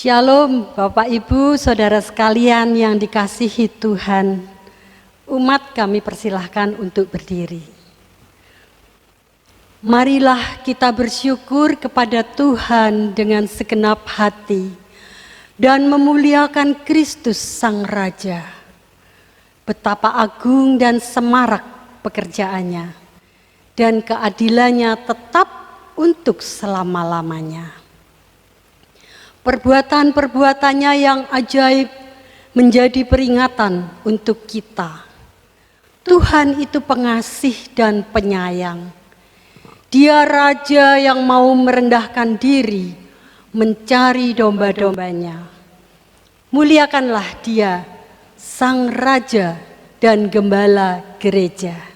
Shalom Bapak Ibu, Saudara sekalian yang dikasihi Tuhan. Umat kami persilahkan untuk berdiri. Marilah kita bersyukur kepada Tuhan dengan segenap hati dan memuliakan Kristus Sang Raja. Betapa agung dan semarak pekerjaannya dan keadilannya tetap untuk selama-lamanya. Perbuatan-perbuatannya yang ajaib menjadi peringatan untuk kita. Tuhan itu pengasih dan penyayang. Dia Raja yang mau merendahkan diri, mencari domba-dombanya. Muliakanlah Dia, Sang Raja dan Gembala Gereja.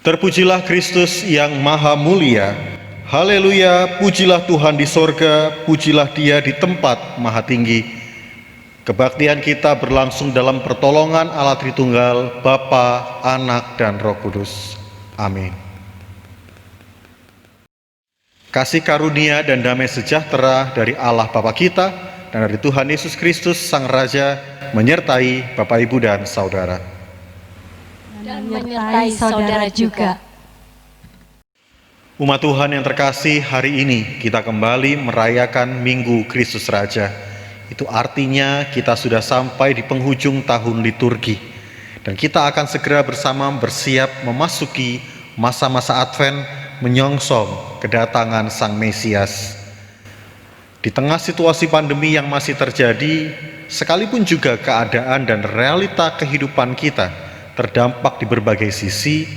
Terpujilah Kristus yang maha mulia. Haleluya, pujilah Tuhan di sorga, pujilah Dia di tempat maha tinggi. Kebaktian kita berlangsung dalam pertolongan Allah Tritunggal, Bapa, Anak, dan Roh Kudus. Amin. Kasih karunia dan damai sejahtera dari Allah Bapa kita dan dari Tuhan Yesus Kristus Sang Raja menyertai Bapak, Ibu, dan saudara. Dan menyertai saudara juga. Umat Tuhan yang terkasih, hari ini kita kembali merayakan Minggu Kristus Raja. Itu artinya kita sudah sampai di penghujung tahun liturgi. Dan kita akan segera bersama bersiap memasuki masa-masa Advent menyongsong kedatangan Sang Mesias. Di tengah situasi pandemi yang masih terjadi, sekalipun juga keadaan dan realita kehidupan kita terdampak di berbagai sisi,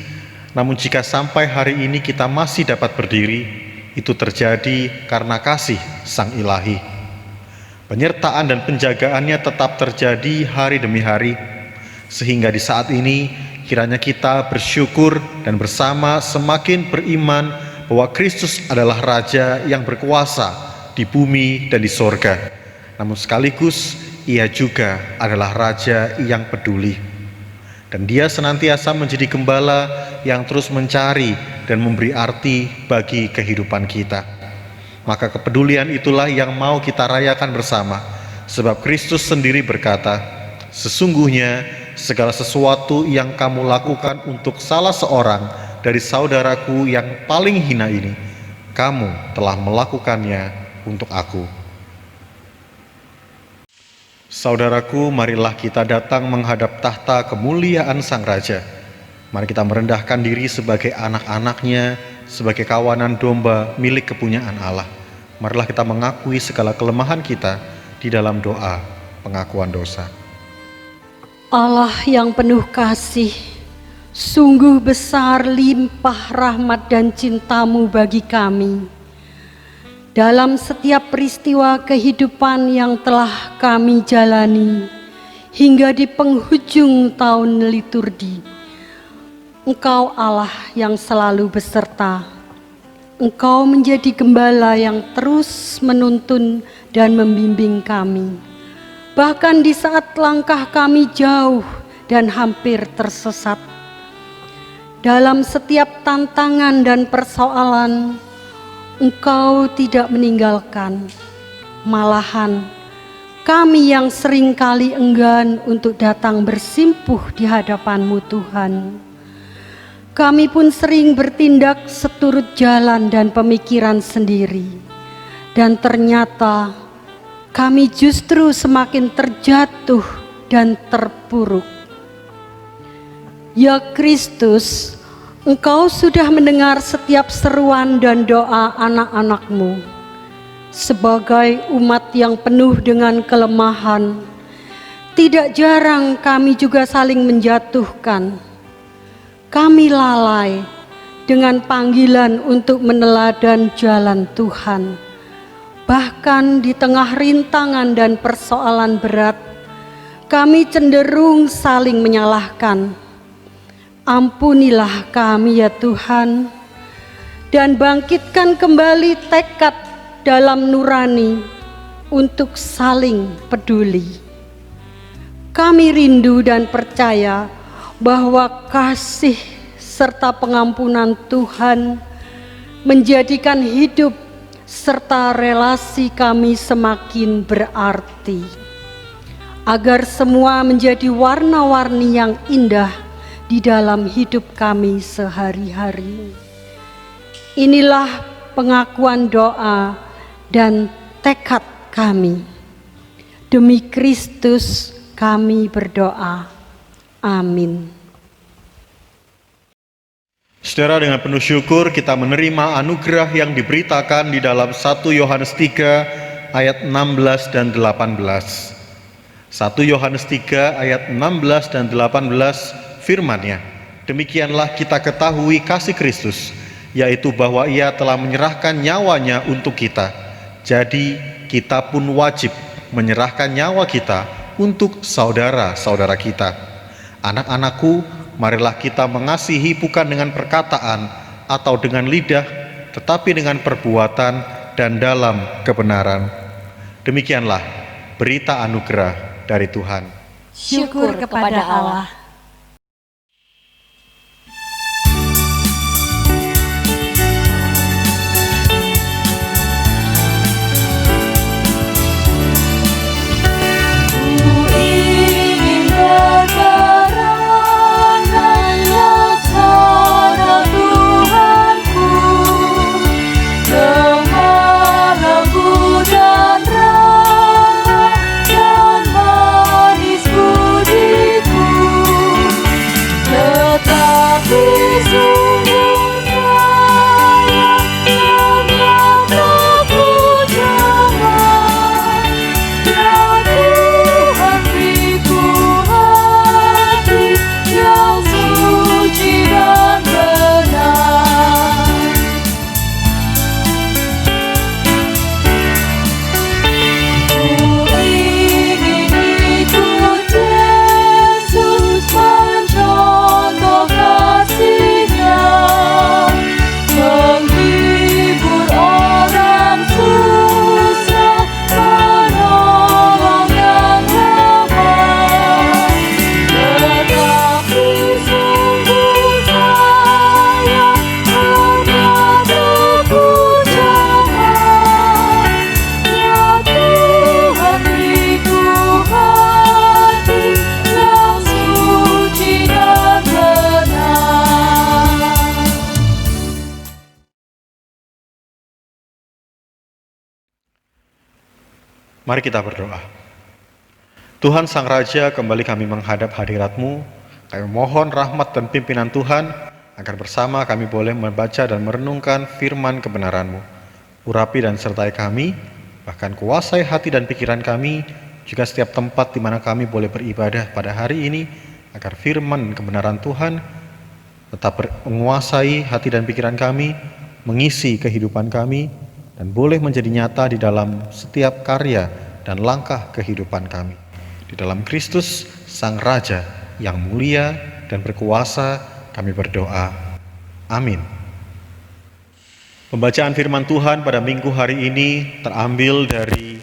namun jika sampai hari ini kita masih dapat berdiri, itu terjadi karena kasih Sang Ilahi. Penyertaan dan penjagaannya tetap terjadi hari demi hari, sehingga di saat ini kiranya kita bersyukur dan bersama semakin beriman bahwa Kristus adalah Raja yang berkuasa di bumi dan di sorga. Namun sekaligus Ia juga adalah Raja yang peduli. Dan Dia senantiasa menjadi gembala yang terus mencari dan memberi arti bagi kehidupan kita. Maka kepedulian itulah yang mau kita rayakan bersama. Sebab Kristus sendiri berkata, "Sesungguhnya segala sesuatu yang kamu lakukan untuk salah seorang dari saudaraku yang paling hina ini, kamu telah melakukannya untuk aku." Saudaraku, marilah kita datang menghadap tahta kemuliaan Sang Raja. Mari kita merendahkan diri sebagai anak-anaknya, sebagai kawanan domba milik kepunyaan Allah. Marilah kita mengakui segala kelemahan kita di dalam doa pengakuan dosa. Allah yang penuh kasih, sungguh besar limpah rahmat dan cinta-Mu bagi kami. Dalam setiap peristiwa kehidupan yang telah kami jalani, hingga di penghujung tahun liturgi, Engkau Allah yang selalu beserta. Engkau menjadi gembala yang terus menuntun dan membimbing kami. Bahkan di saat langkah kami jauh dan hampir tersesat. Dalam setiap tantangan dan persoalan, Engkau tidak meninggalkan. Malahan, kami yang seringkali enggan untuk datang bersimpuh di hadapan-Mu Tuhan. Kami pun sering bertindak seturut jalan dan pemikiran sendiri. Dan ternyata kami justru semakin terjatuh dan terpuruk. Ya Kristus, Engkau sudah mendengar setiap seruan dan doa anak-anak-Mu. Sebagai umat yang penuh dengan kelemahan, tidak jarang kami juga saling menjatuhkan. Kami lalai dengan panggilan untuk meneladan jalan Tuhan. Bahkan di tengah rintangan dan persoalan berat, kami cenderung saling menyalahkan. Ampunilah kami ya Tuhan, dan bangkitkan kembali tekad dalam nurani untuk saling peduli. Kami rindu dan percaya bahwa kasih serta pengampunan Tuhan menjadikan hidup serta relasi kami semakin berarti, agar semua menjadi warna-warni yang indah di dalam hidup kami sehari-hari. Inilah pengakuan doa dan tekad kami. Demi Kristus kami berdoa. Amin. Saudara, dengan penuh syukur kita menerima anugerah yang diberitakan di dalam 1 Yohanes 3 ayat 16 dan 18. 1 Yohanes 3 ayat 16 dan 18 firman-Nya, "Demikianlah kita ketahui kasih Kristus, yaitu bahwa Ia telah menyerahkan nyawanya untuk kita. Jadi kita pun wajib menyerahkan nyawa kita untuk saudara-saudara kita. Anak-anakku, marilah kita mengasihi bukan dengan perkataan atau dengan lidah, tetapi dengan perbuatan dan dalam kebenaran." Demikianlah berita anugerah dari Tuhan. Syukur kepada Allah. Dan manis budiku. Mari kita berdoa. Tuhan Sang Raja, kembali kami menghadap hadirat-Mu. Kami mohon rahmat dan pimpinan Tuhan, agar bersama kami boleh membaca dan merenungkan firman kebenaran-Mu. Urapi dan sertai kami, bahkan kuasai hati dan pikiran kami, juga setiap tempat di mana kami boleh beribadah pada hari ini, agar firman kebenaran Tuhan tetap menguasai hati dan pikiran kami, mengisi kehidupan kami, dan boleh menjadi nyata di dalam setiap karya dan langkah kehidupan kami. Di dalam Kristus, Sang Raja yang mulia dan berkuasa, kami berdoa. Amin. Pembacaan firman Tuhan pada minggu hari ini terambil dari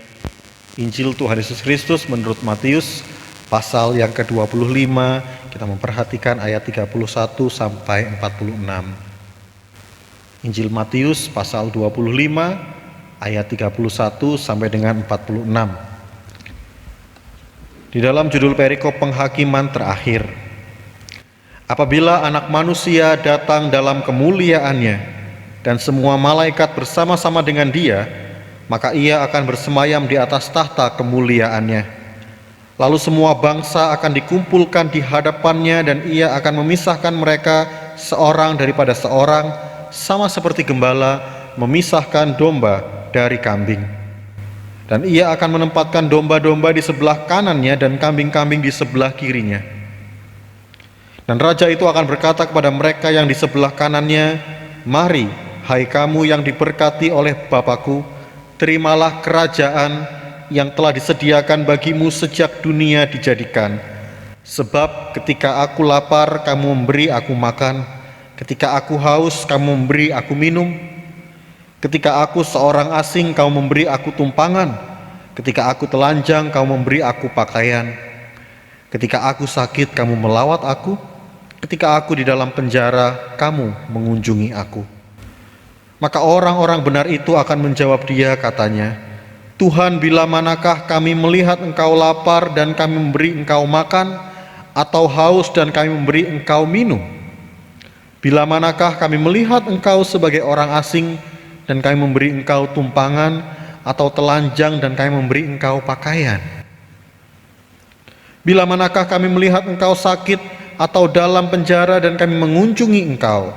Injil Tuhan Yesus Kristus menurut Matius, pasal yang ke-25, kita memperhatikan ayat 31 sampai 46. Injil Matius pasal 25 ayat 31 sampai dengan 46. Di dalam judul perikop penghakiman terakhir. Apabila Anak Manusia datang dalam kemuliaannya dan semua malaikat bersama-sama dengan Dia, maka Ia akan bersemayam di atas tahta kemuliaannya. Lalu semua bangsa akan dikumpulkan di hadapannya dan Ia akan memisahkan mereka seorang daripada seorang, sama seperti gembala memisahkan domba dari kambing. Dan Ia akan menempatkan domba-domba di sebelah kanannya dan kambing-kambing di sebelah kirinya. Dan Raja itu akan berkata kepada mereka yang di sebelah kanannya, "Mari, hai kamu yang diberkati oleh Bapa-Ku, terimalah kerajaan yang telah disediakan bagimu sejak dunia dijadikan. Sebab ketika aku lapar, kamu memberi aku makan. Ketika aku haus, kamu memberi aku minum. Ketika aku seorang asing, kamu memberi aku tumpangan. Ketika aku telanjang, kamu memberi aku pakaian. Ketika aku sakit, kamu melawat aku. Ketika aku di dalam penjara, kamu mengunjungi aku." Maka orang-orang benar itu akan menjawab Dia, katanya, "Tuhan, bila manakah kami melihat Engkau lapar dan kami memberi Engkau makan, atau haus dan kami memberi Engkau minum? Bila manakah kami melihat Engkau sebagai orang asing dan kami memberi Engkau tumpangan, atau telanjang dan kami memberi Engkau pakaian? Bila manakah kami melihat Engkau sakit atau dalam penjara dan kami mengunjungi Engkau?"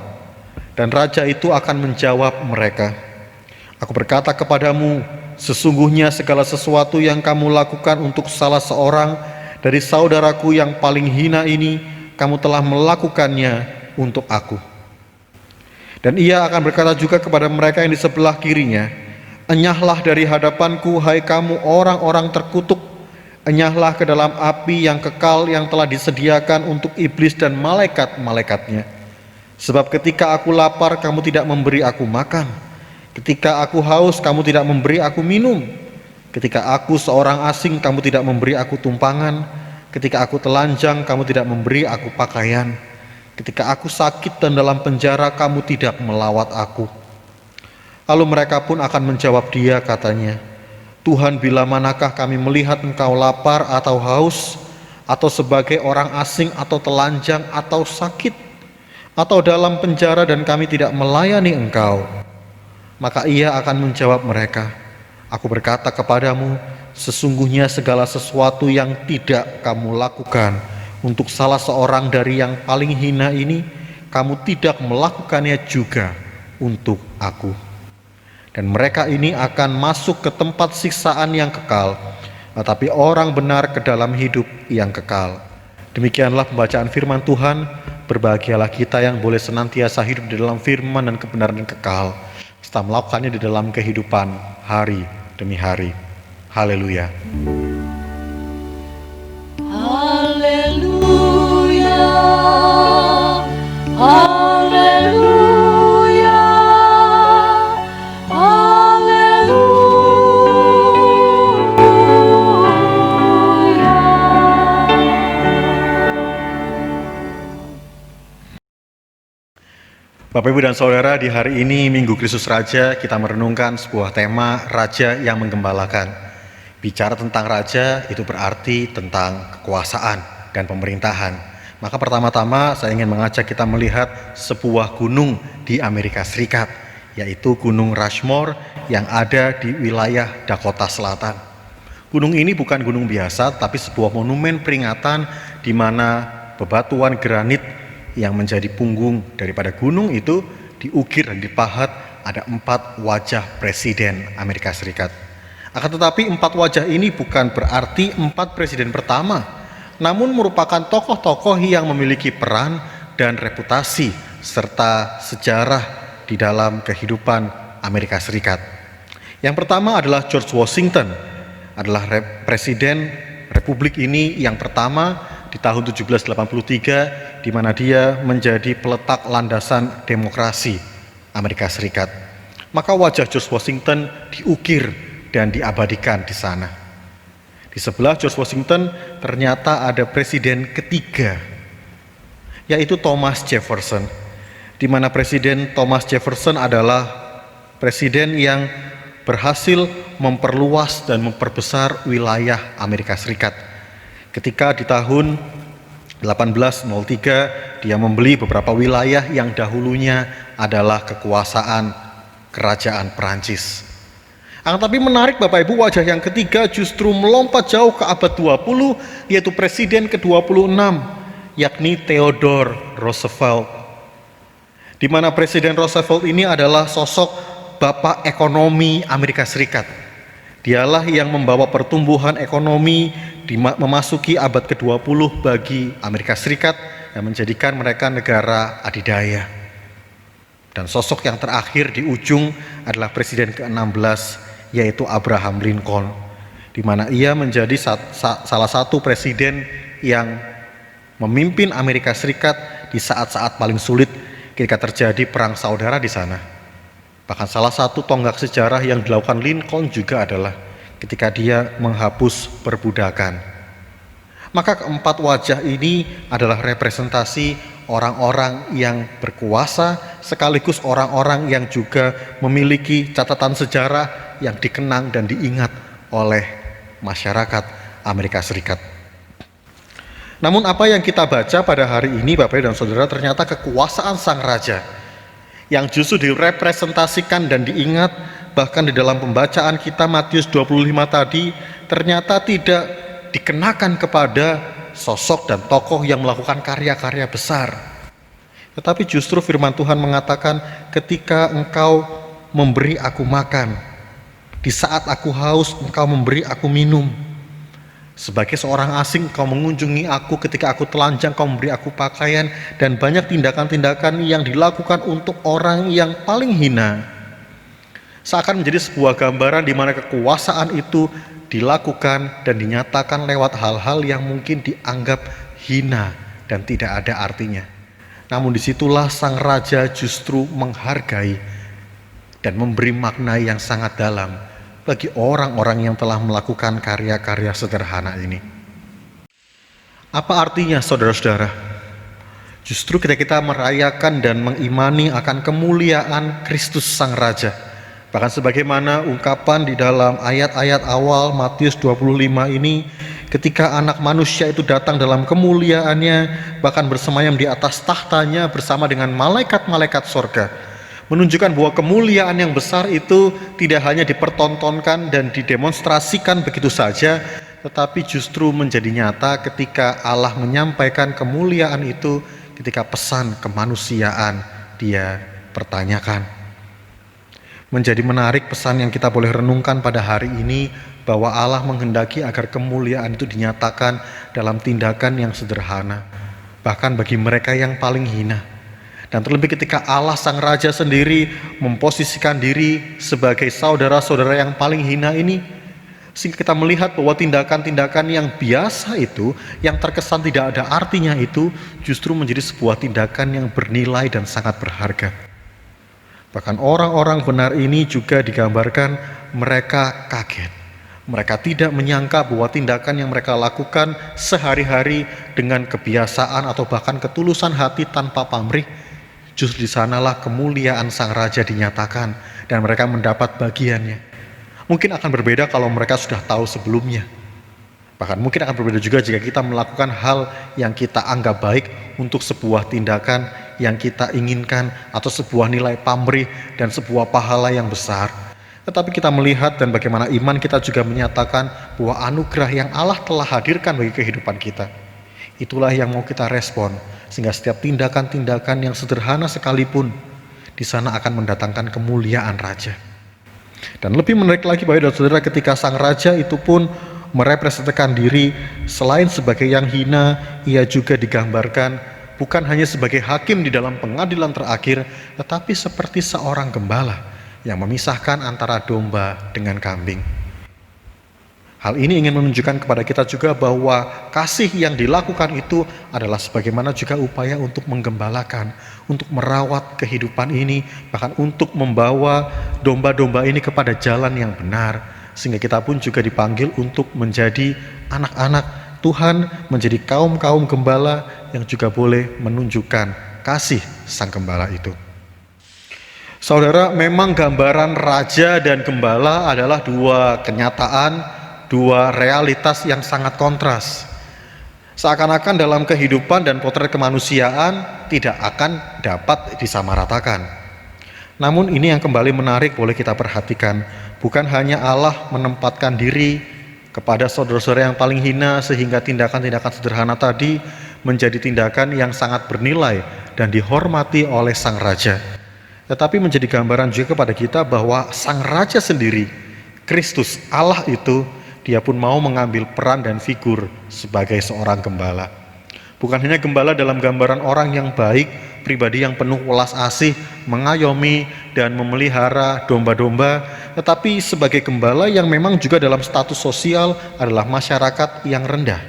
Dan Raja itu akan menjawab mereka, "Aku berkata kepadamu, sesungguhnya segala sesuatu yang kamu lakukan untuk salah seorang dari saudaraku yang paling hina ini, kamu telah melakukannya untuk aku." Dan Ia akan berkata juga kepada mereka yang di sebelah kirinya, "Enyahlah dari hadapanku, hai kamu orang-orang terkutuk, enyahlah ke dalam api yang kekal yang telah disediakan untuk iblis dan malaikat-malaikatnya. Sebab ketika aku lapar, kamu tidak memberi aku makan. Ketika aku haus, kamu tidak memberi aku minum. Ketika aku seorang asing, kamu tidak memberi aku tumpangan. Ketika aku telanjang, kamu tidak memberi aku pakaian. Ketika aku sakit dan dalam penjara, kamu tidak melawat aku." Lalu mereka pun akan menjawab Dia, katanya, "Tuhan, bila manakah kami melihat Engkau lapar atau haus, atau sebagai orang asing atau telanjang atau sakit, atau dalam penjara dan kami tidak melayani Engkau?" Maka Ia akan menjawab mereka, "Aku berkata kepadamu, sesungguhnya segala sesuatu yang tidak kamu lakukan untuk salah seorang dari yang paling hina ini, kamu tidak melakukannya juga untuk aku." Dan mereka ini akan masuk ke tempat siksaan yang kekal, tetapi orang benar ke dalam hidup yang kekal. Demikianlah pembacaan firman Tuhan. Berbahagialah kita yang boleh senantiasa hidup di dalam firman dan kebenaran yang kekal, serta melakukannya di dalam kehidupan hari demi hari. Haleluya. Haleluya, haleluya, Bapak, Ibu, dan Saudara, di hari ini Minggu Kristus Raja, kita merenungkan sebuah tema Raja yang menggembalakan. Bicara tentang Raja itu berarti tentang kekuasaan dan pemerintahan. Maka pertama-tama saya ingin mengajak kita melihat sebuah gunung di Amerika Serikat, yaitu Gunung Rushmore yang ada di wilayah Dakota Selatan. Gunung ini bukan gunung biasa, tapi sebuah monumen peringatan di mana bebatuan granit yang menjadi punggung daripada gunung itu diukir dan dipahat ada 4 wajah Presiden Amerika Serikat. Akan tetapi 4 wajah ini bukan berarti 4 presiden pertama, namun merupakan tokoh-tokoh yang memiliki peran dan reputasi serta sejarah di dalam kehidupan Amerika Serikat. Yang pertama adalah George Washington, adalah presiden Republik ini yang pertama di tahun 1783, di mana dia menjadi peletak landasan demokrasi Amerika Serikat. Maka wajah George Washington diukir dan diabadikan di sana. Di sebelah George Washington ternyata ada presiden ketiga, yaitu Thomas Jefferson, di mana Presiden Thomas Jefferson adalah presiden yang berhasil memperluas dan memperbesar wilayah Amerika Serikat. Ketika di tahun 1803 dia membeli beberapa wilayah yang dahulunya adalah kekuasaan kerajaan Perancis. Tapi menarik Bapak Ibu, wajah yang ketiga justru melompat jauh ke abad 20, yaitu presiden ke-26, yakni Theodore Roosevelt. Di mana Presiden Roosevelt ini adalah sosok bapak ekonomi Amerika Serikat. Dialah yang membawa pertumbuhan ekonomi memasuki abad ke-20 bagi Amerika Serikat yang menjadikan mereka negara adidaya. Dan sosok yang terakhir di ujung adalah presiden ke-16, yaitu Abraham Lincoln, di mana ia menjadi salah satu presiden yang memimpin Amerika Serikat di saat-saat paling sulit ketika terjadi perang saudara di sana. Bahkan salah satu tonggak sejarah yang dilakukan Lincoln juga adalah ketika dia menghapus perbudakan. Maka keempat wajah ini adalah representasi orang-orang yang berkuasa, sekaligus orang-orang yang juga memiliki catatan sejarah yang dikenang dan diingat oleh masyarakat Amerika Serikat. Namun apa yang kita baca pada hari ini Bapak dan Saudara, ternyata kekuasaan sang raja yang justru direpresentasikan dan diingat bahkan di dalam pembacaan kita Matius 25 tadi, ternyata tidak dikenakan kepada sosok dan tokoh yang melakukan karya-karya besar. Tetapi justru firman Tuhan mengatakan, ketika engkau memberi aku makan, di saat aku haus engkau memberi aku minum. Sebagai seorang asing kau mengunjungi aku, ketika aku telanjang kau memberi aku pakaian, dan banyak tindakan-tindakan yang dilakukan untuk orang yang paling hina. Seakan menjadi sebuah gambaran di mana kekuasaan itu dilakukan dan dinyatakan lewat hal-hal yang mungkin dianggap hina dan tidak ada artinya. Namun disitulah sang raja justru menghargai dan memberi makna yang sangat dalam bagi orang-orang yang telah melakukan karya-karya sederhana ini. Apa artinya saudara-saudara? Justru ketika kita merayakan dan mengimani akan kemuliaan Kristus Sang Raja, bahkan sebagaimana ungkapan di dalam ayat-ayat awal Matius 25 ini, ketika anak manusia itu datang dalam kemuliaannya, bahkan bersemayam di atas tahtanya bersama dengan malaikat-malaikat sorga, menunjukkan bahwa kemuliaan yang besar itu tidak hanya dipertontonkan dan didemonstrasikan begitu saja, tetapi justru menjadi nyata ketika Allah menyampaikan kemuliaan itu, ketika pesan kemanusiaan dia pertanyakan. Menjadi menarik pesan yang kita boleh renungkan pada hari ini, bahwa Allah menghendaki agar kemuliaan itu dinyatakan dalam tindakan yang sederhana, bahkan bagi mereka yang paling hina. Dan terlebih ketika Allah Sang Raja sendiri memposisikan diri sebagai saudara-saudara yang paling hina ini, sehingga kita melihat bahwa tindakan-tindakan yang biasa itu, yang terkesan tidak ada artinya itu, justru menjadi sebuah tindakan yang bernilai dan sangat berharga. Bahkan orang-orang benar ini juga digambarkan mereka kaget. Mereka tidak menyangka bahwa tindakan yang mereka lakukan sehari-hari dengan kebiasaan atau bahkan ketulusan hati tanpa pamrih, justru di sanalah kemuliaan Sang Raja dinyatakan dan mereka mendapat bagiannya. Mungkin akan berbeda kalau mereka sudah tahu sebelumnya. Bahkan mungkin akan berbeda juga jika kita melakukan hal yang kita anggap baik untuk sebuah tindakan yang kita inginkan atau sebuah nilai pamrih dan sebuah pahala yang besar. Tetapi kita melihat dan bagaimana iman kita juga menyatakan bahwa anugerah yang Allah telah hadirkan bagi kehidupan kita, itulah yang mau kita respon, sehingga setiap tindakan-tindakan yang sederhana sekalipun di sana akan mendatangkan kemuliaan Raja. Dan lebih menarik lagi Bapak dan Saudara, ketika sang Raja itu pun merepresentasikan diri selain sebagai yang hina, ia juga digambarkan bukan hanya sebagai hakim di dalam pengadilan terakhir, tetapi seperti seorang gembala yang memisahkan antara domba dengan kambing. Hal ini ingin menunjukkan kepada kita juga bahwa kasih yang dilakukan itu adalah sebagaimana juga upaya untuk menggembalakan, untuk merawat kehidupan ini, bahkan untuk membawa domba-domba ini kepada jalan yang benar, sehingga kita pun juga dipanggil untuk menjadi anak-anak Tuhan, menjadi kaum-kaum gembala yang juga boleh menunjukkan kasih sang gembala itu. Saudara, memang gambaran raja dan gembala adalah dua kenyataan, dua realitas yang sangat kontras. Seakan-akan dalam kehidupan dan potret kemanusiaan tidak akan dapat disamaratakan. Namun ini yang kembali menarik boleh kita perhatikan. Bukan hanya Allah menempatkan diri kepada saudara-saudara yang paling hina sehingga tindakan-tindakan sederhana tadi menjadi tindakan yang sangat bernilai dan dihormati oleh sang raja. Tetapi menjadi gambaran juga kepada kita bahwa sang raja sendiri, Kristus Allah itu, dia pun mau mengambil peran dan figur sebagai seorang gembala. Bukan hanya gembala dalam gambaran orang yang baik, pribadi yang penuh welas asih, mengayomi dan memelihara domba-domba, tetapi sebagai gembala yang memang juga dalam status sosial adalah masyarakat yang rendah,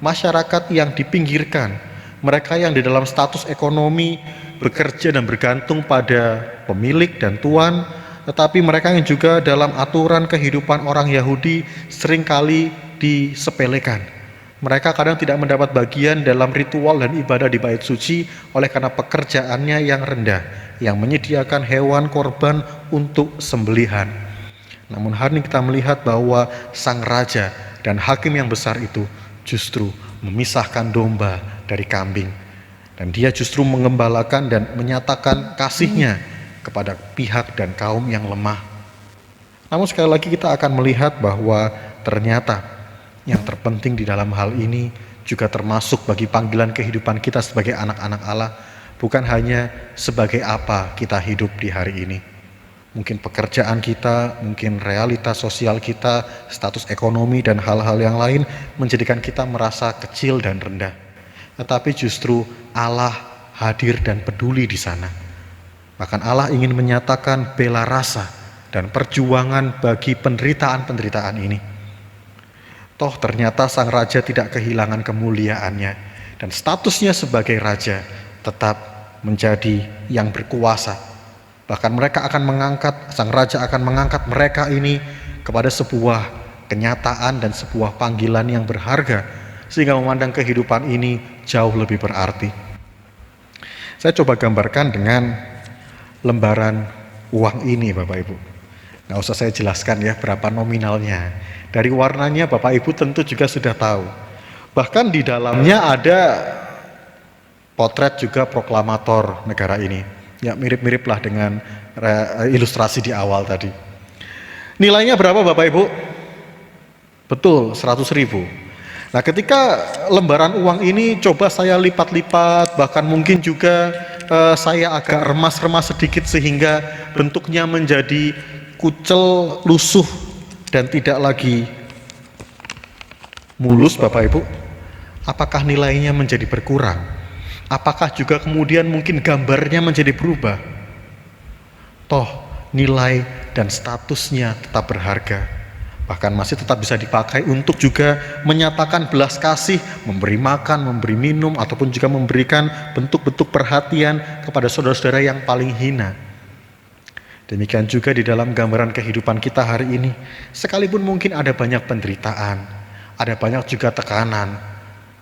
masyarakat yang dipinggirkan, mereka yang di dalam status ekonomi bekerja dan bergantung pada pemilik dan tuan, tetapi mereka yang juga dalam aturan kehidupan orang Yahudi seringkali disepelekan. Mereka kadang tidak mendapat bagian dalam ritual dan ibadah di bait suci oleh karena pekerjaannya yang rendah, yang menyediakan hewan korban untuk sembelihan. Namun hari ini kita melihat bahwa sang raja dan hakim yang besar itu justru memisahkan domba dari kambing. Dan dia justru mengembalakan dan menyatakan kasihnya kepada pihak dan kaum yang lemah. Namun sekali lagi kita akan melihat bahwa ternyata yang terpenting di dalam hal ini juga termasuk bagi panggilan kehidupan kita sebagai anak-anak Allah, bukan hanya sebagai apa kita hidup di hari ini. Mungkin pekerjaan kita, mungkin realitas sosial kita, status ekonomi dan hal-hal yang lain menjadikan kita merasa kecil dan rendah. Tetapi justru Allah hadir dan peduli di sana. Bahkan Allah ingin menyatakan bela rasa dan perjuangan bagi penderitaan-penderitaan ini. Toh ternyata sang raja tidak kehilangan kemuliaannya dan statusnya sebagai raja tetap menjadi yang berkuasa. Bahkan mereka akan mengangkat, sang raja akan mengangkat mereka ini kepada sebuah kenyataan dan sebuah panggilan yang berharga, sehingga memandang kehidupan ini jauh lebih berarti. Saya coba gambarkan dengan lembaran uang ini Bapak Ibu. Nggak usah saya jelaskan ya berapa nominalnya. Dari warnanya Bapak Ibu tentu juga sudah tahu. Bahkan di dalamnya ada potret juga proklamator negara ini. Ya mirip-mirip lah dengan ilustrasi di awal tadi. Nilainya berapa Bapak Ibu? Betul, 100.000. Nah ketika lembaran uang ini coba saya lipat-lipat, bahkan mungkin juga saya agak remas-remas sedikit sehingga bentuknya menjadi kucel, lusuh dan tidak lagi mulus Bapak Ibu. Apakah nilainya menjadi berkurang? Apakah juga kemudian mungkin gambarnya menjadi berubah? Toh nilai dan statusnya tetap berharga. Bahkan masih tetap bisa dipakai untuk juga menyatakan belas kasih, memberi makan, memberi minum, ataupun juga memberikan bentuk-bentuk perhatian kepada saudara-saudara yang paling hina. Demikian juga di dalam gambaran kehidupan kita hari ini, sekalipun mungkin ada banyak penderitaan, ada banyak juga tekanan,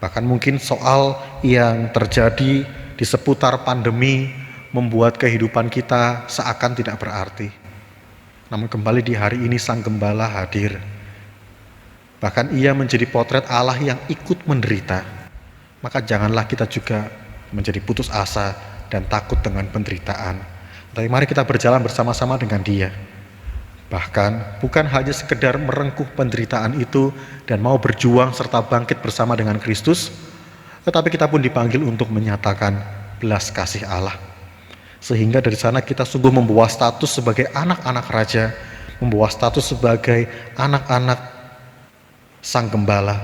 bahkan mungkin soal yang terjadi di seputar pandemi membuat kehidupan kita seakan tidak berarti. Namun kembali di hari ini sang gembala hadir. Bahkan ia menjadi potret Allah yang ikut menderita. Maka janganlah kita juga menjadi putus asa dan takut dengan penderitaan. Tapi mari kita berjalan bersama-sama dengan dia. Bahkan bukan hanya sekedar merengkuh penderitaan itu dan mau berjuang serta bangkit bersama dengan Kristus, tetapi kita pun dipanggil untuk menyatakan belas kasih Allah. Sehingga dari sana kita sungguh membawa status sebagai anak-anak raja, membawa status sebagai anak-anak Sang Gembala,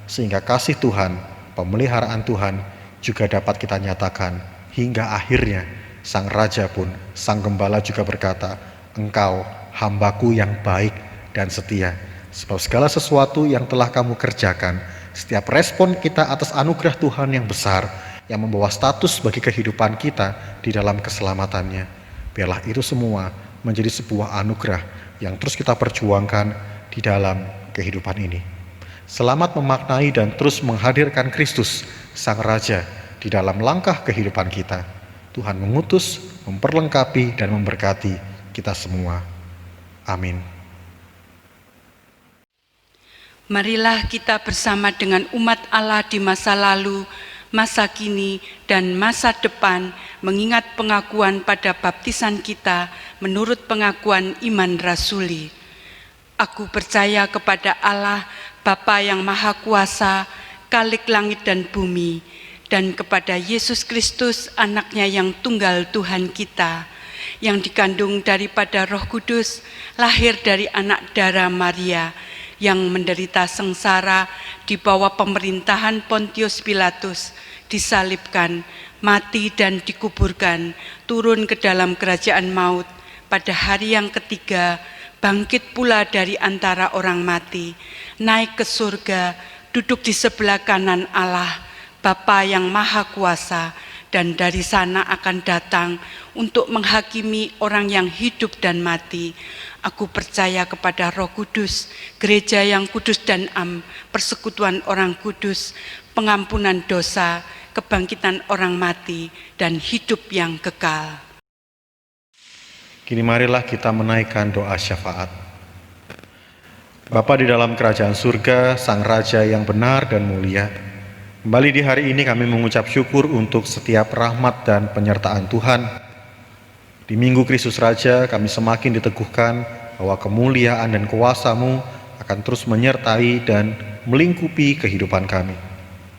sehingga kasih Tuhan, pemeliharaan Tuhan juga dapat kita nyatakan hingga akhirnya Sang Raja pun, Sang Gembala juga berkata, "Engkau hambaku yang baik dan setia, sebab segala sesuatu yang telah kamu kerjakan," setiap respon kita atas anugerah Tuhan yang besar, yang membawa status bagi kehidupan kita di dalam keselamatannya, biarlah itu semua menjadi sebuah anugerah yang terus kita perjuangkan di dalam kehidupan ini. Selamat memaknai dan terus menghadirkan Kristus, Sang Raja, di dalam langkah kehidupan kita. Tuhan mengutus, memperlengkapi, dan memberkati kita semua. Amin. Marilah kita bersama dengan umat Allah di masa lalu, masa kini, dan masa depan mengingat pengakuan pada baptisan kita menurut pengakuan iman rasuli. Aku percaya kepada Allah, Bapa yang Maha Kuasa, Khalik langit dan bumi, dan kepada Yesus Kristus, anaknya yang tunggal Tuhan kita, yang dikandung daripada Roh Kudus, lahir dari anak darah Maria, yang menderita sengsara di bawah pemerintahan Pontius Pilatus, disalibkan, mati dan dikuburkan, turun ke dalam kerajaan maut, pada hari yang ketiga bangkit pula dari antara orang mati, naik ke surga, duduk di sebelah kanan Allah, Bapa yang Maha Kuasa, dan dari sana akan datang untuk menghakimi orang yang hidup dan mati. Aku percaya kepada Roh Kudus, gereja yang kudus dan persekutuan orang kudus, pengampunan dosa, kebangkitan orang mati, dan hidup yang kekal. Kini marilah kita menaikkan doa syafaat. Bapa di dalam kerajaan surga, Sang Raja yang benar dan mulia, kembali di hari ini kami mengucap syukur untuk setiap rahmat dan penyertaan Tuhan. Di Minggu Kristus Raja kami semakin diteguhkan bahwa kemuliaan dan kuasa-Mu akan terus menyertai dan melingkupi kehidupan kami.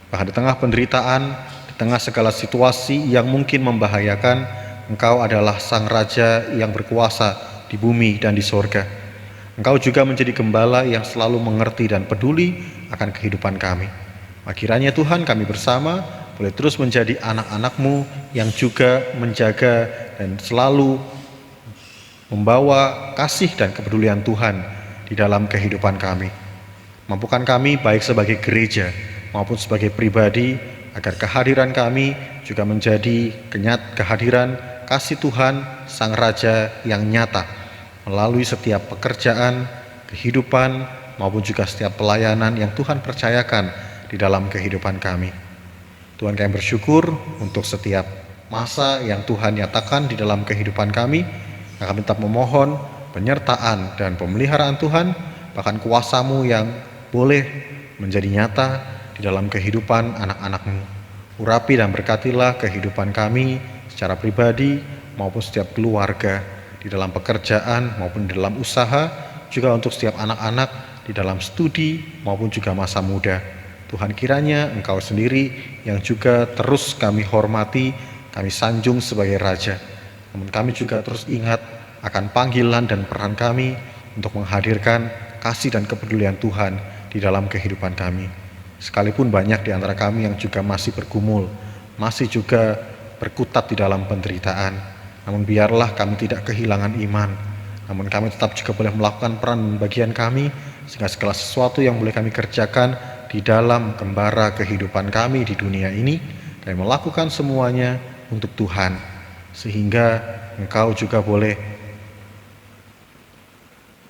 Bahkan di tengah penderitaan, di tengah segala situasi yang mungkin membahayakan, Engkau adalah Sang Raja yang berkuasa di bumi dan di sorga. Engkau juga menjadi gembala yang selalu mengerti dan peduli akan kehidupan kami. Kiranya Tuhan, kami bersama boleh terus menjadi anak-anak-Mu yang juga menjaga dan selalu membawa kasih dan kepedulian Tuhan di dalam kehidupan kami. Mampukan kami baik sebagai gereja maupun sebagai pribadi, agar kehadiran kami juga menjadi kehadiran kasih Tuhan Sang Raja yang nyata melalui setiap pekerjaan, kehidupan, maupun juga setiap pelayanan yang Tuhan percayakan di dalam kehidupan kami. Tuhan, kami bersyukur untuk setiap masa yang Tuhan nyatakan di dalam kehidupan kami. Kami tetap memohon penyertaan dan pemeliharaan Tuhan, bahkan kuasa-Mu yang boleh menjadi nyata di dalam kehidupan anak-anak-Mu. Urapi dan berkatilah kehidupan kami secara pribadi maupun setiap keluarga, di dalam pekerjaan maupun di dalam usaha, juga untuk setiap anak-anak di dalam studi maupun juga masa muda. Tuhan, kiranya Engkau sendiri yang juga terus kami hormati, kami sanjung sebagai Raja. Namun kami juga terus ingat akan panggilan dan peran kami untuk menghadirkan kasih dan kepedulian Tuhan di dalam kehidupan kami. Sekalipun banyak di antara kami yang juga masih bergumul, masih juga berkutat di dalam penderitaan, namun biarlah kami tidak kehilangan iman, namun kami tetap juga boleh melakukan peran bagian kami, sehingga segala sesuatu yang boleh kami kerjakan di dalam gembara kehidupan kami di dunia ini, kami melakukan semuanya untuk Tuhan, sehingga Engkau juga boleh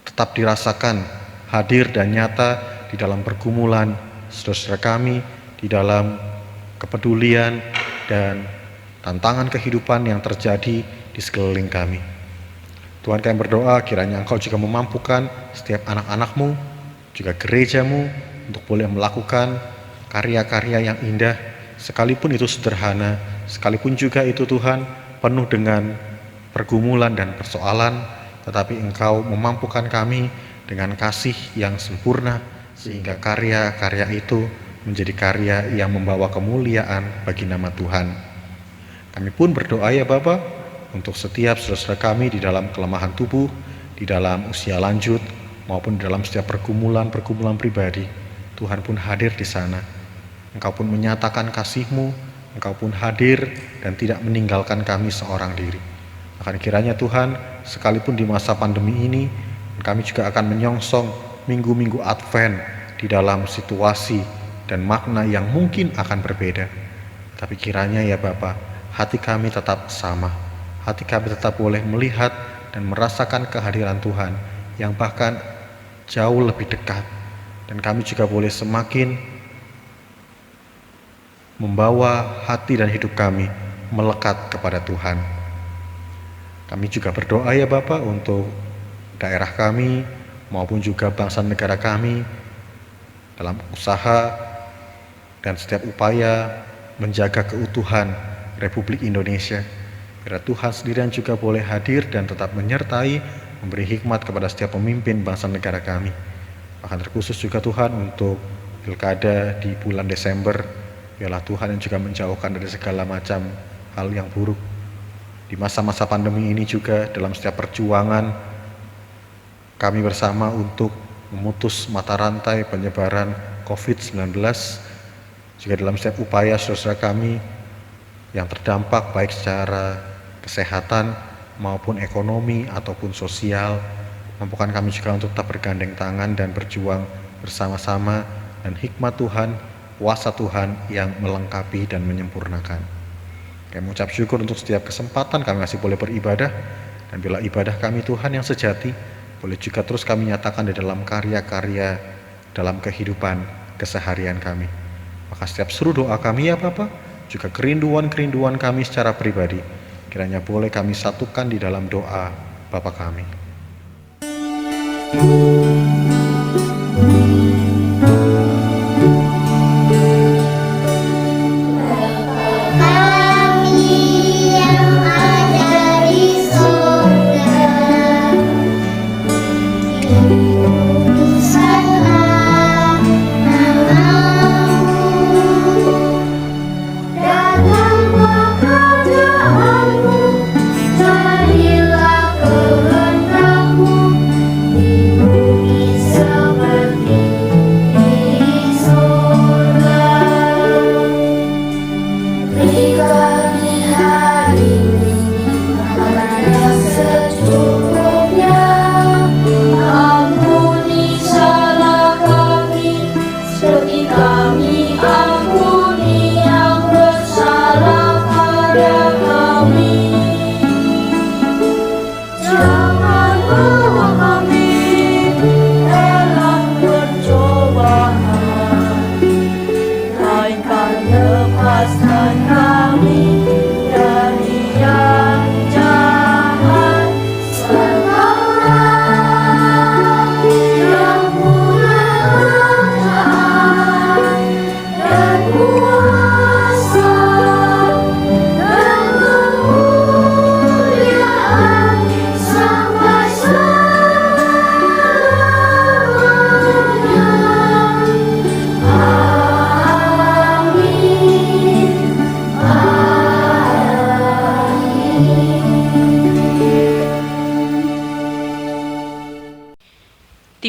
tetap dirasakan hadir dan nyata di dalam pergumulan saudara kami, di dalam kepedulian dan tantangan kehidupan yang terjadi di sekeliling kami. Tuhan, kami berdoa kiranya Engkau juga memampukan setiap anak-anak-Mu, juga gereja-Mu, untuk boleh melakukan karya-karya yang indah, sekalipun itu sederhana, sekalipun juga itu Tuhan penuh dengan pergumulan dan persoalan, tetapi Engkau memampukan kami dengan kasih yang sempurna, sehingga karya-karya itu menjadi karya yang membawa kemuliaan bagi nama Tuhan. Kami pun berdoa ya Bapa, untuk setiap saudara kami di dalam kelemahan tubuh, di dalam usia lanjut, maupun di dalam setiap pergumulan-pergumulan pribadi. Tuhan pun hadir di sana. Engkau pun menyatakan kasih-Mu, Engkau pun hadir dan tidak meninggalkan kami seorang diri. Akan kiranya Tuhan, sekalipun di masa pandemi ini, kami juga akan menyongsong minggu-minggu Advent di dalam situasi dan makna yang mungkin akan berbeda. Tapi kiranya ya Bapa, hati kami tetap sama. Hati kami tetap boleh melihat dan merasakan kehadiran Tuhan yang bahkan jauh lebih dekat. Dan kami juga boleh semakin membawa hati dan hidup kami melekat kepada Tuhan. Kami juga berdoa ya Bapa untuk daerah kami maupun juga bangsa negara kami dalam usaha dan setiap upaya menjaga keutuhan Republik Indonesia. Biar Tuhan sendirian juga boleh hadir dan tetap menyertai, memberi hikmat kepada setiap pemimpin bangsa negara kami. Bahkan terkhusus juga Tuhan untuk pilkada di bulan Desember, biarlah Tuhan yang juga menjauhkan dari segala macam hal yang buruk. Di masa-masa pandemi ini juga dalam setiap perjuangan kami bersama untuk memutus mata rantai penyebaran COVID-19, juga dalam setiap upaya saudara kami yang terdampak baik secara kesehatan maupun ekonomi ataupun sosial, mampukan kami juga untuk tetap bergandeng tangan dan berjuang bersama-sama, dan hikmat Tuhan, kuasa Tuhan yang melengkapi dan menyempurnakan. Kami mengucap syukur untuk setiap kesempatan kami masih boleh beribadah, dan bila ibadah kami Tuhan yang sejati, boleh juga terus kami nyatakan di dalam karya-karya dalam kehidupan keseharian kami. Maka setiap seru doa kami ya Bapa, juga kerinduan-kerinduan kami secara pribadi, kiranya boleh kami satukan di dalam doa Bapa kami.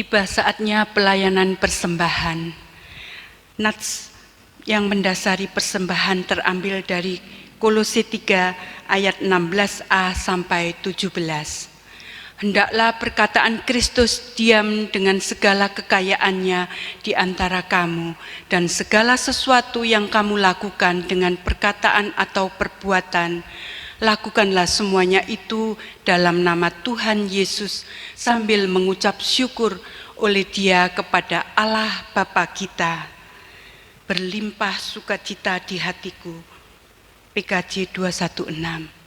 Tiba saatnya pelayanan persembahan. Nats yang mendasari persembahan terambil dari Kolose 3 ayat 16a sampai 17. Hendaklah perkataan Kristus diam dengan segala kekayaannya di antara kamu, dan segala sesuatu yang kamu lakukan dengan perkataan atau perbuatan, lakukanlah semuanya itu dalam nama Tuhan Yesus sambil mengucap syukur oleh Dia kepada Allah Bapa kita. Berlimpah sukacita di hatiku. PKJ 216.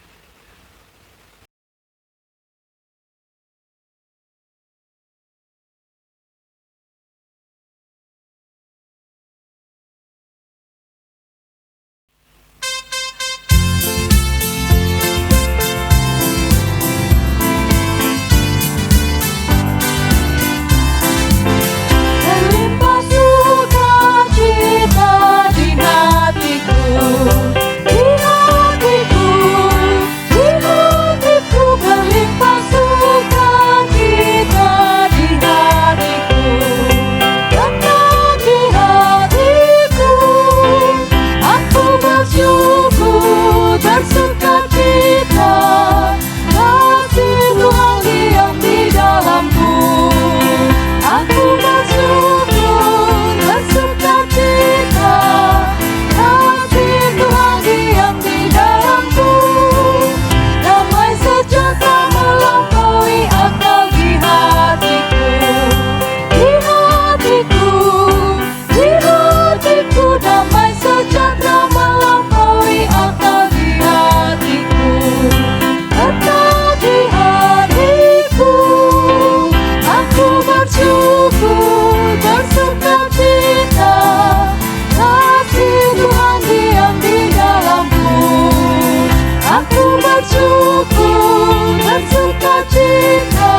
bersyukur, bersukacita,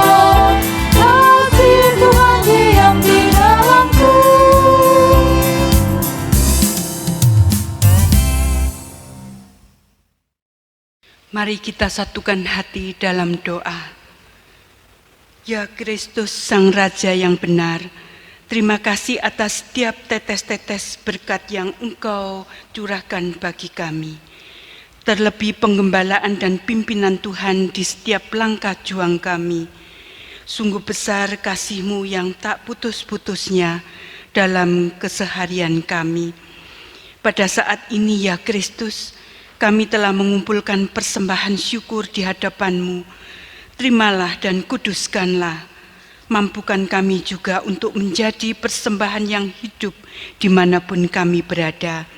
kasih Tuhan diam di dalamku. Mari kita satukan hati dalam doa. Ya Kristus, Sang Raja yang benar, terima kasih atas setiap tetes-tetes berkat yang Engkau curahkan bagi kami. Terlebih penggembalaan dan pimpinan Tuhan di setiap langkah juang kami. Sungguh besar kasih-Mu yang tak putus-putusnya dalam keseharian kami. Pada saat ini ya Kristus, kami telah mengumpulkan persembahan syukur di hadapan-Mu. Terimalah dan kuduskanlah. Mampukan kami juga untuk menjadi persembahan yang hidup dimanapun kami berada.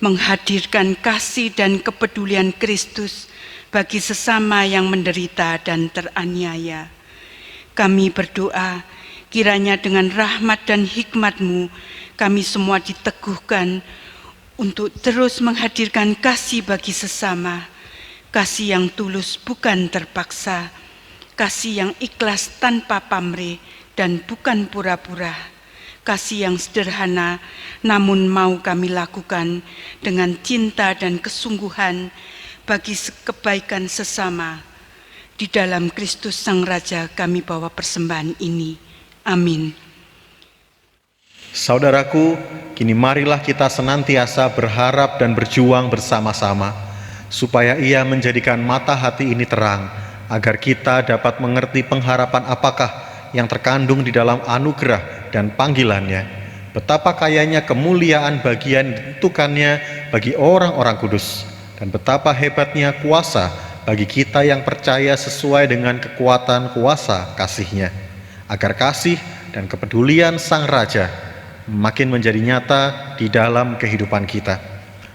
Menghadirkan kasih dan kepedulian Kristus bagi sesama yang menderita dan teraniaya. Kami berdoa, kiranya dengan rahmat dan hikmat-Mu, kami semua diteguhkan untuk terus menghadirkan kasih bagi sesama, kasih yang tulus bukan terpaksa, kasih yang ikhlas tanpa pamrih dan bukan pura-pura, kasih yang sederhana namun mau kami lakukan dengan cinta dan kesungguhan bagi kebaikan sesama. Di dalam Kristus Sang Raja kami bawa persembahan ini. Amin. Saudaraku, kini marilah kita senantiasa berharap dan berjuang bersama-sama, supaya Ia menjadikan mata hati ini terang, agar kita dapat mengerti pengharapan apakah yang terkandung di dalam anugerah dan panggilannya, betapa kayanya kemuliaan bagian ditentukannya bagi orang-orang kudus, dan betapa hebatnya kuasa bagi kita yang percaya sesuai dengan kekuatan kuasa kasih-Nya, agar kasih dan kepedulian Sang Raja makin menjadi nyata di dalam kehidupan kita.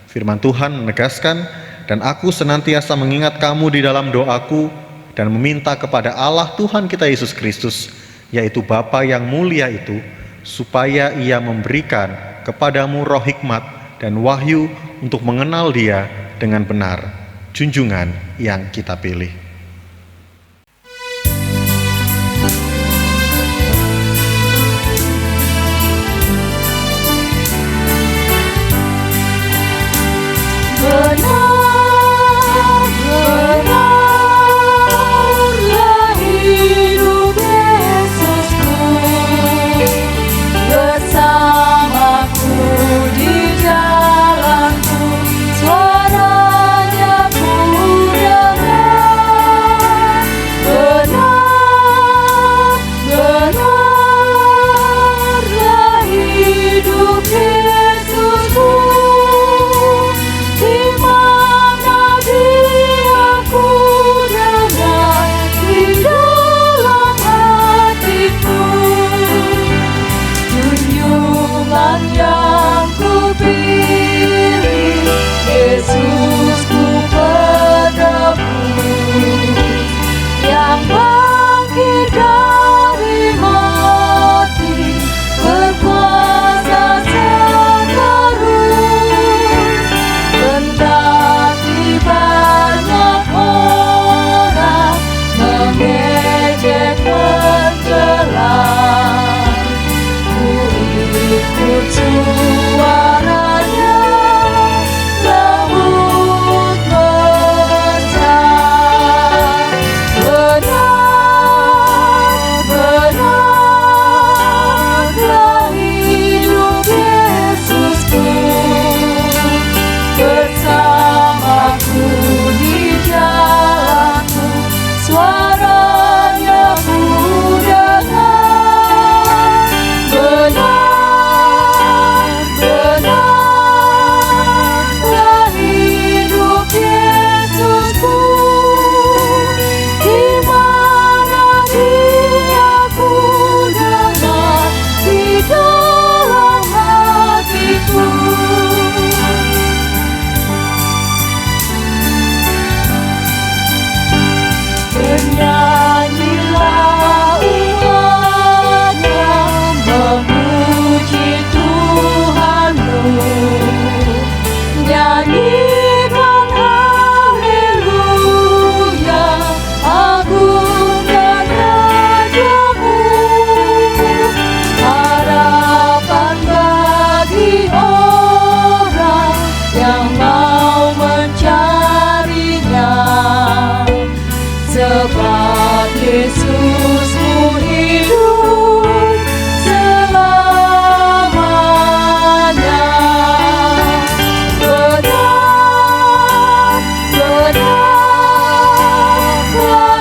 Firman Tuhan menegaskan, dan aku senantiasa mengingat kamu di dalam doaku dan meminta kepada Allah Tuhan kita Yesus Kristus, yaitu Bapa yang mulia itu, supaya Ia memberikan kepadamu roh hikmat dan wahyu untuk mengenal Dia dengan benar, junjungan yang kita pilih. Benarlah hidup Yesusku, bersamaku di jalanku, suaranya ku dengar. Yesusmu hidup selamanya. Benarlah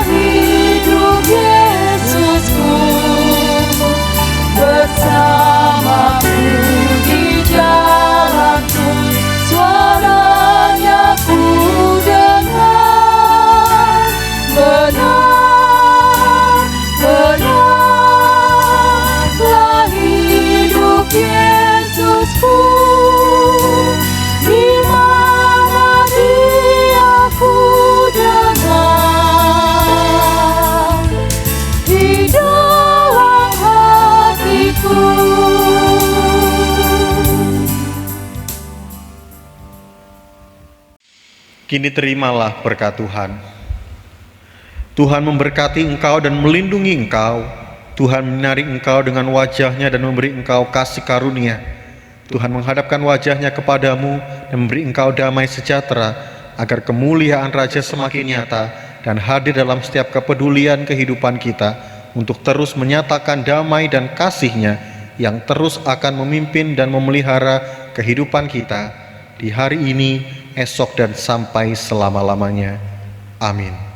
hidup Yesusku bersamaku di jalanku, suaranya ku dengar. Benarlah hidup Yesusku, di mana Dia ku dengar, di dalam hatiku. Kini terimalah berkat Tuhan. Tuhan memberkati engkau dan melindungi engkau. Tuhan menyinari engkau dengan wajah-Nya dan memberi engkau kasih karunia. Tuhan menghadapkan wajah-Nya kepadamu dan memberi engkau damai sejahtera, agar kemuliaan Raja semakin nyata dan hadir dalam setiap kepedulian kehidupan kita, untuk terus menyatakan damai dan kasih-Nya yang terus akan memimpin dan memelihara kehidupan kita di hari ini, esok, dan sampai selama-lamanya. Amin.